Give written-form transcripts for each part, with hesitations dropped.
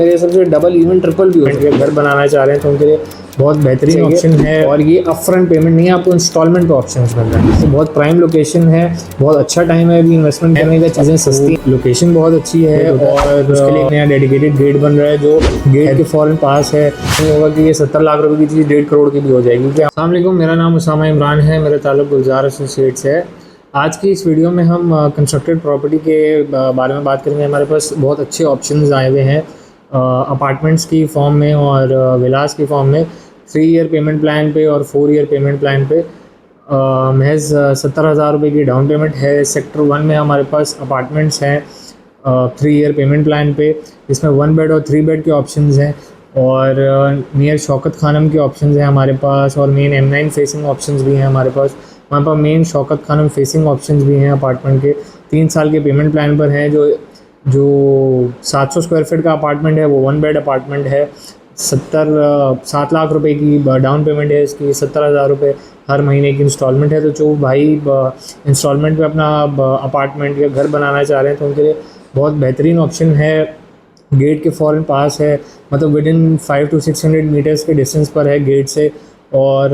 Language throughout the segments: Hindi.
मेरे हिसाब से डबल इवन ट्रिपल भी हो सकता है। घर बनाना चाह रहे हैं तो उनके लिए बहुत बेहतरीन ऑप्शन है। और ये अपफ्रंट पेमेंट नहीं है, आपको इंस्टॉलमेंट पे ऑप्शन मिल रहा है। तो बहुत प्राइम लोकेशन है, बहुत अच्छा टाइम है अभी इन्वेस्टमेंट करने का। चीज़ें सस्ती, लोकेशन बहुत अच्छी है और उसके लिए नया डेडिकेटेड गेट बन रहा है जो गेट के फौरन पास है। नहीं होगा कि ये 70 लाख रुपए की चीज़ 1.5 करोड़ की भी हो जाएगी। अस्सलाम वालेकुम, मेरा नाम उसामा इमरान है, मेरा ताल्लुक गुलजार एसोसिएट से है। आज की इस वीडियो में हम कंस्ट्रक्टेड प्रॉपर्टी के बारे में बात करेंगे। हमारे पास बहुत अच्छे ऑप्शंस आए हुए हैं अपार्टमेंट्स की फॉर्म में और विलास की फॉर्म में। 3 ईयर पेमेंट प्लान पे और 4 ईयर पेमेंट प्लान पे महज 70,000 रुपये की डाउन पेमेंट है। सेक्टर 1 में हमारे पास अपार्टमेंट्स हैं 3 ईयर पेमेंट प्लान पे, इसमें 1 बेड और 3 बेड के ऑप्शंस हैं और नियर शौकत खानम के ऑप्शंस हैं हमारे पास और मेन M9 फेसिंग ऑप्शंस भी हैं हमारे पास। हमारे पास main Shaukat Khanum facing options भी हैं अपार्टमेंट के। 3 साल के पेमेंट प्लान पर हैं। जो 700 स्क्वायर फीट का अपार्टमेंट है वो 1 बेड अपार्टमेंट है। 7 लाख रुपए की डाउन पेमेंट है इसकी। 70,000 रुपये हर महीने की इंस्टॉलमेंट है। तो जो भाई इंस्टॉलमेंट पे अपना अपार्टमेंट या घर बनाना चाह रहे हैं तो उनके लिए बहुत बेहतरीन ऑप्शन है। गेट के फ़ौरन पास है, मतलब विद इन 500 to 600 मीटर्स के डिस्टेंस पर है गेट से। और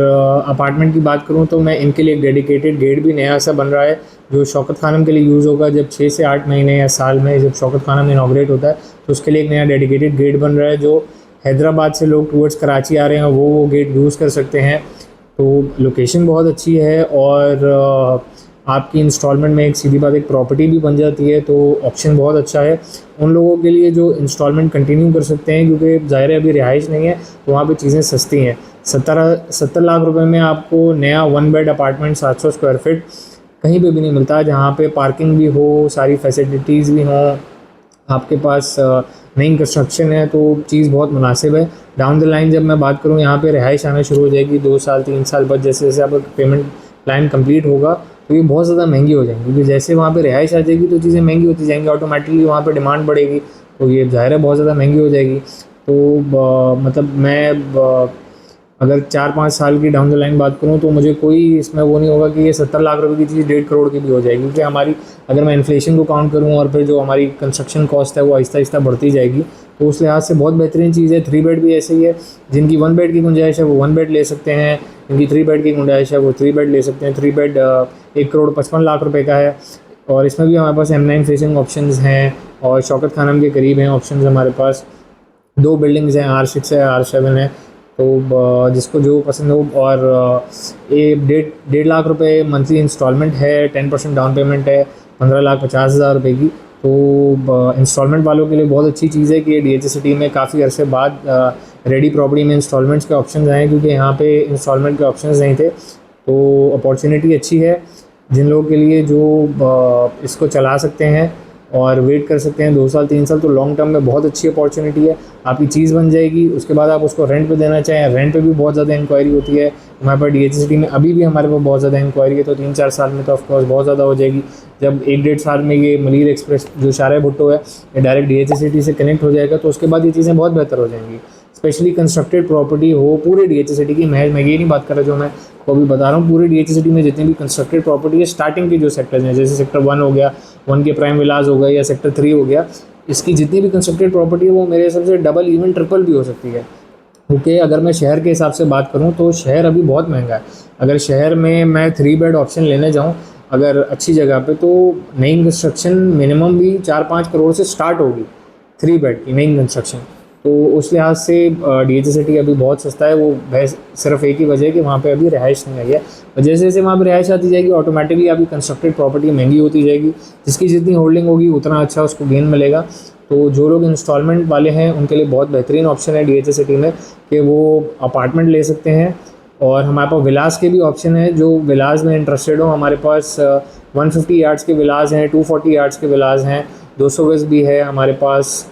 अपार्टमेंट की बात करूं तो मैं इनके लिए एक डेडिकेटेड गेट भी नया सा बन रहा है जो शौकत खानम के लिए यूज़ होगा। जब 6 से 8 महीने या साल में जब शौकत खानम इनॉग्रेट होता है तो उसके लिए एक नया डेडिकेटेड गेट बन रहा है। जो हैदराबाद से लोग टूवर्ड्स कराची आ रहे हैं वो गेट यूज़ कर सकते हैं। तो लोकेशन बहुत अच्छी है और आपकी इंस्टॉलमेंट में एक सीधी बात एक प्रॉपर्टी भी बन जाती है। तो ऑप्शन बहुत अच्छा है उन लोगों के लिए जो इंस्टॉलमेंट कंटिन्यू कर सकते हैं, क्योंकि ज़ाहिर है अभी रिहाइश नहीं है तो वहाँ पे चीज़ें सस्ती हैं। 70 लाख रुपए में आपको नया 1 बेड अपार्टमेंट 700 स्क्वायर फीट कहीं पे भी नहीं मिलता, जहाँ पे पार्किंग भी हो, सारी फैसिलिटीज़ भी हों, आपके पास नई कंस्ट्रक्शन है तो चीज़ बहुत मुनासिब है। डाउन द लाइन जब मैं बात करूँ यहाँ पे रिहाइश आना शुरू हो जाएगी 2 साल 3 साल बाद, जैसे जैसे आपका पेमेंट प्लान कंप्लीट होगा तो ये बहुत ज़्यादा महंगी हो जाएंगी। क्योंकि जैसे वहाँ पे रिहाइश आ जाएगी तो चीज़ें महंगी होती जाएंगी, ऑटोमेटिकली वहाँ पे डिमांड बढ़ेगी तो ये ज़ाहिर है बहुत ज़्यादा महंगी हो जाएगी। तो मतलब मैं अगर 4-5 साल की डाउन द लाइन बात करूँ तो मुझे कोई इसमें वो नहीं होगा कि ये 70 लाख रुपए की चीज़ 1.5 करोड़ की भी हो जाएगी। क्योंकि हमारी अगर मैं इन्फ्लेशन को काउंट करूँ और फिर जो हमारी कंस्ट्रक्शन कॉस्ट है वो आहिस्ता आहिस्ता बढ़ती जाएगी, तो उस लिहाज से बहुत बेहतरीन चीज़ है। 3 बेड भी ऐसे ही है, जिनकी 1 बेड की गुंजाइश है वो 1 बेड ले सकते हैं, जिनकी 3 बेड की गुंजाइश है वो 3 बेड ले सकते हैं। 3 बेड 1 करोड़ 55 लाख रुपये का है और इसमें भी हमारे पास M9 फेसिंग ऑप्शंस हैं और शौकत खानम के करीब हैं ऑप्शंस हमारे पास। 2 बिल्डिंग्स हैं, R6 है, R7 है, तो जिसको जो पसंद हो। और ये 1.5 लाख रुपए मंथली इंस्टॉलमेंट है, 10% डाउन पेमेंट है, 15,50,000 रुपये की। तो इंस्टॉलमेंट वालों के लिए बहुत अच्छी चीज़ है कि ये DHA सिटी में काफ़ी अरसे बाद रेडी प्रॉपर्टी में इंस्टॉलमेंट्स के ऑप्शन आए, क्योंकि यहाँ पे इंस्टॉलमेंट के ऑप्शन नहीं थे। तो अपॉर्चुनिटी अच्छी है जिन लोगों के लिए जो इसको चला सकते हैं और वेट कर सकते हैं 2 साल 3 साल, तो लॉन्ग टर्म में बहुत अच्छी अपॉर्चुनिटी है। आपकी चीज़ बन जाएगी, उसके बाद आप उसको रेंट पे देना चाहें, रेंट पे भी बहुत ज़्यादा इंक्वायरी होती है हमारे पास। DHA सिटी में अभी भी हमारे पास बहुत ज़्यादा इंक्वायरी है, तो 3-4 साल में तो ऑफकोर्स बहुत ज़्यादा हो जाएगी। जब 1-1.5 साल में ये मलीर एक्सप्रेस जो शारे भुट्टो है ये डायरेक्ट DHA सिटी से कनेक्ट हो जाएगा, तो उसके बाद ये चीज़ें बहुत बेहतर हो जाएंगी। स्पेशली कंस्ट्रक्टेड प्रॉपर्टी हो पूरे DHA सिटी की, मैं ये नहीं बात कर रहा जो मैं को अभी बता रहा हूँ, पूरे DHA सिटी में जितनी भी कंस्ट्रक्टेड प्रॉपर्टी है स्टार्टिंग के जो सेक्टर्स हैं, जैसे सेक्टर 1 हो गया, 1 के प्राइम विलास हो गए, या सेक्टर 3 हो गया, इसकी जितनी भी कंस्ट्रक्टेड प्रॉपर्टी है वो मेरे हिसाब से डबल इवन ट्रिपल भी हो सकती है। क्योंकि अगर मैं शहर के हिसाब से बात करूँ तो शहर अभी बहुत महंगा है। अगर शहर में मैं 3 बेड ऑप्शन लेने जाऊँ अगर अच्छी जगह पे, तो नई कंस्ट्रक्शन मिनिमम भी 4-5 करोड़ से स्टार्ट होगी 3 बेड की नई कंस्ट्रक्शन। तो उस लिहाज से DHA सिटी अभी बहुत सस्ता है। वो सिर्फ एक ही वजह है कि वहाँ पे अभी रिहाइश नहीं आई है, और जैसे जैसे वहाँ पर रिहाइश आती जाएगी ऑटोमेटिकली आपकी कंस्ट्रक्टेड प्रॉपर्टी महंगी होती जाएगी। जिसकी जितनी होल्डिंग होगी उतना अच्छा उसको गेन मिलेगा। तो जो लोग इंस्टॉलमेंट वाले हैं उनके लिए बहुत बेहतरीन ऑप्शन है DHA सिटी में कि वो अपार्टमेंट ले सकते हैं। और हमारे पास विलास के भी ऑप्शन है, जो विलास में इंटरेस्टेड हो हमारे पास 150 यार्ड्स के विलास हैं, 240 यार्ड्स के विलास हैं, 200 गज भी है हमारे पास।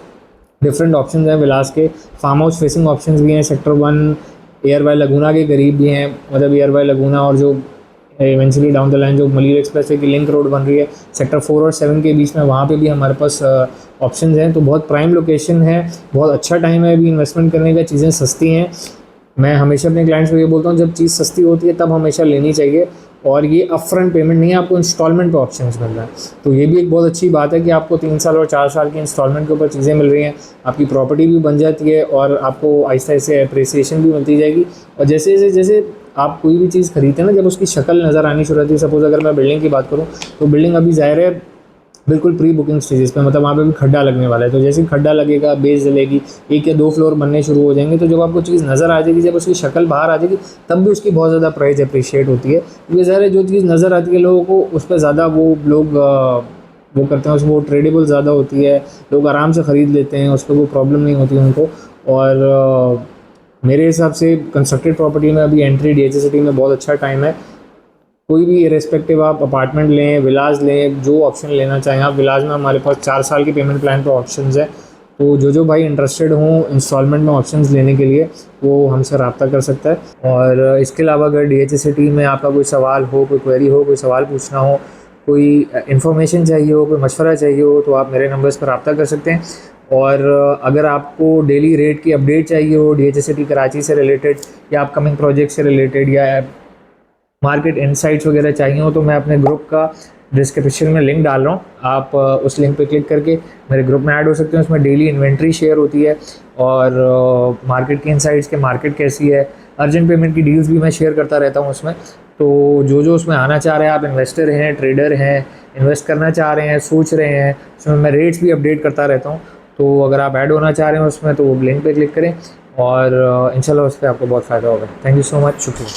डिफरेंट ऑप्शंस हैं विलास के। फार्म हाउस फेसिंग ऑप्शंस भी हैं, सेक्टर 1 एयर वाई लगूना के करीब भी हैं, मतलब एयर वाई लगूना और जो इवेंचुअली डाउन द लाइन जो मलीर एक्सप्रेसवे की लिंक रोड बन रही है सेक्टर 4 और 7 के बीच में, वहाँ पे भी हमारे पास ऑप्शंस हैं। तो बहुत प्राइम लोकेशन है, बहुत अच्छा टाइम है अभी इन्वेस्टमेंट करने का, चीज़ें सस्ती हैं। मैं हमेशा अपने क्लाइंट्स को ये बोलता हूँ जब चीज़ सस्ती होती है तब हमेशा लेनी चाहिए। और ये अपफ्रंट पेमेंट नहीं है, आपको इंस्टॉलमेंट पे ऑप्शंस मिल रहा है। तो ये भी एक बहुत अच्छी बात है कि आपको 3 साल और 4 साल की इंस्टॉलमेंट के ऊपर चीज़ें मिल रही हैं, आपकी प्रॉपर्टी भी बन जाती है और आपको आहिस्ता आहिस्ता अप्रिसिएशन भी मिलती जाएगी। और जैसे जैसे जैसे आप कोई भी चीज़ खरीदते हैं ना, जब उसकी शक्ल नज़र आनी शुरू होती है, सपोज़ अगर मैं बिल्डिंग की बात करूँ तो बिल्डिंग अभी ज़ाहिर है बिल्कुल प्री बुकिंग स्टेजेस पे, मतलब वहाँ पे भी खड्डा लगने वाला है। तो जैसे ही खड्डा लगेगा, बेस जलेगी, 1 या 2 फ्लोर बनने शुरू हो जाएंगे, तो जब आपको चीज़ नज़र आ जाएगी, जब उसकी शक्ल बाहर आ जाएगी, तब भी उसकी बहुत ज़्यादा प्राइस अप्रिशिएट होती है। क्योंकि ज़ाहिर है जो चीज़ नज़र आती है लोगों को, उस पर ज़्यादा वो लोग वो करते हैं, वो ट्रेडेबल ज़्यादा होती है, लोग आराम से ख़रीद लेते हैं, उस पर कोई प्रॉब्लम नहीं होती उनको। और मेरे हिसाब से कंस्ट्रक्टेड प्रॉपर्टी में अभी एंट्री DHA सिटी में बहुत अच्छा टाइम है। कोई भी इरेस्पेक्टिव आप अपार्टमेंट लें, विलाज लें, जो ऑप्शन लेना चाहें आप, विलाज में हमारे पास 4 साल के पेमेंट प्लान पे ऑप्शंस है। तो जो भाई इंटरेस्टेड हों इंस्टॉलमेंट में ऑप्शंस लेने के लिए, वो हमसे रब्ता कर सकता है। और इसके अलावा अगर DHA सिटी में आपका कोई सवाल हो, कोई क्वेरी हो, कोई सवाल पूछना हो, कोई इन्फॉर्मेशन चाहिए हो, कोई मशवरा चाहिए हो, तो आप मेरे नंबर्स पर रब्ता कर सकते हैं। और अगर आपको डेली रेट की अपडेट चाहिए हो DHA सिटी कराची से रिलेटेड, या अपकमिंग प्रोजेक्ट से रिलेटेड, या मार्केट इनसाइट्स वगैरह चाहिए हो, तो मैं अपने ग्रुप का डिस्क्रिप्शन में लिंक डाल रहा हूँ, आप उस लिंक पे क्लिक करके मेरे ग्रुप में ऐड हो सकते हैं। उसमें डेली इन्वेंट्री शेयर होती है और मार्केट की इनसाइट्स के मार्केट कैसी है, अर्जेंट पेमेंट की डील्स भी मैं शेयर करता रहता हूँ उसमें। तो जो उसमें आना चाह रहे हैं, आप इन्वेस्टर हैं, ट्रेडर हैं, इन्वेस्ट करना चाह रहे हैं, सोच रहे हैं, उसमें मैं रेट्स भी अपडेट करता रहता हूँ। तो अगर आप ऐड होना चाह रहे हैं उसमें, तो वो लिंक पे क्लिक करें और इंशाल्लाह उस पर आपको बहुत फ़ायदा होगा। थैंक यू सो मच, शुक्रिया।